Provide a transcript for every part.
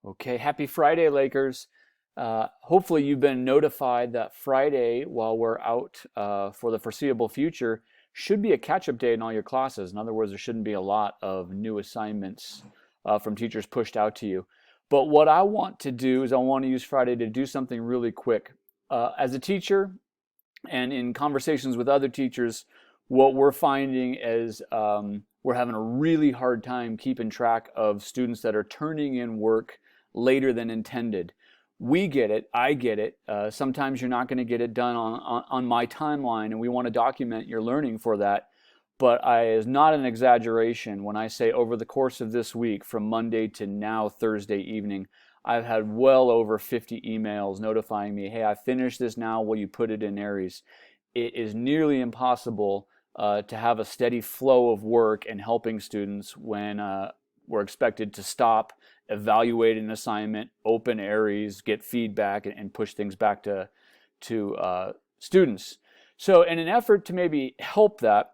Okay, happy Friday, Lakers. Hopefully, you've been notified that Friday, while we're out for the foreseeable future, should be a catch-up day in all your classes. In other words, there shouldn't be a lot of new assignments from teachers pushed out to you. But what I want to do is I want to use Friday to do something really quick. As a teacher, and in conversations with other teachers, what we're finding is we're having a really hard time keeping track of students that are turning in work later than intended. We get it, I get it. Sometimes you're not going to get it done on my timeline, and we want to document your learning for that. But it's not an exaggeration when I say over the course of this week, from Monday to now Thursday evening, I've had well over 50 emails notifying me, hey, I finished this now, will you put it in Aeries? It is nearly impossible to have a steady flow of work and helping students when we're expected to stop, evaluate an assignment, open Aeries, get feedback, and push things back to students. So in an effort to maybe help that,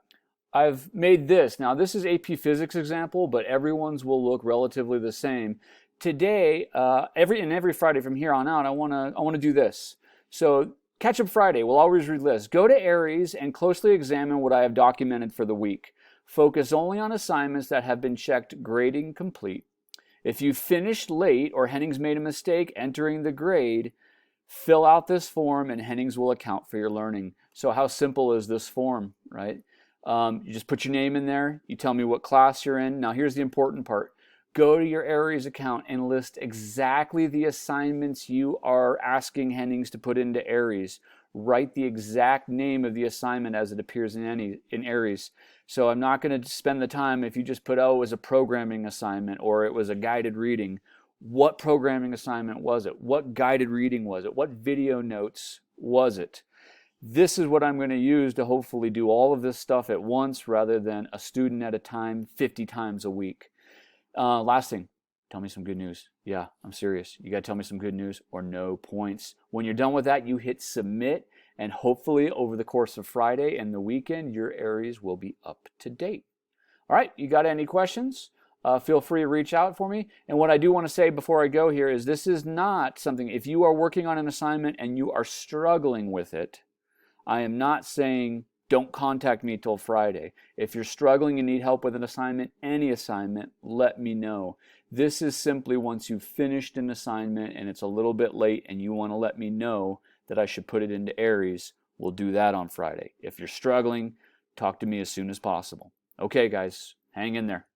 I've made this. Now this is AP Physics example, but everyone's will look relatively the same. Today, every Friday from here on out, I want to do this. So Catch Up Friday, we'll always read lists. Go to Aeries and closely examine what I have documented for the week. Focus only on assignments that have been checked grading complete. If you finished late or Hennings made a mistake entering the grade, fill out this form and Hennings will account for your learning. So how simple is this form, right? You just put your name in there. You tell me what class you're in. Now here's the important part. Go to your Aeries account and list exactly the assignments you are asking Hennings to put into Aeries. Write the exact name of the assignment as it appears in Aeries. So I'm not going to spend the time if you just put, oh, it was a programming assignment or it was a guided reading. What programming assignment was it? What guided reading was it? What video notes was it? This is what I'm going to use to hopefully do all of this stuff at once rather than a student at a time 50 times a week. Last thing, tell me some good news. Yeah, I'm serious. You got to tell me some good news or no points. When you're done with that, you hit submit, and hopefully over the course of Friday and the weekend, your Aeries will be up to date. All right, you got any questions? Feel free to reach out for me. And what I do want to say before I go here is this is not something, if you are working on an assignment and you are struggling with it, I am not saying don't contact me till Friday. If you're struggling and need help with an assignment, any assignment, let me know. This is simply once you've finished an assignment and it's a little bit late and you want to let me know that I should put it into Aeries, we'll do that on Friday. If you're struggling, talk to me as soon as possible. Okay, guys, hang in there.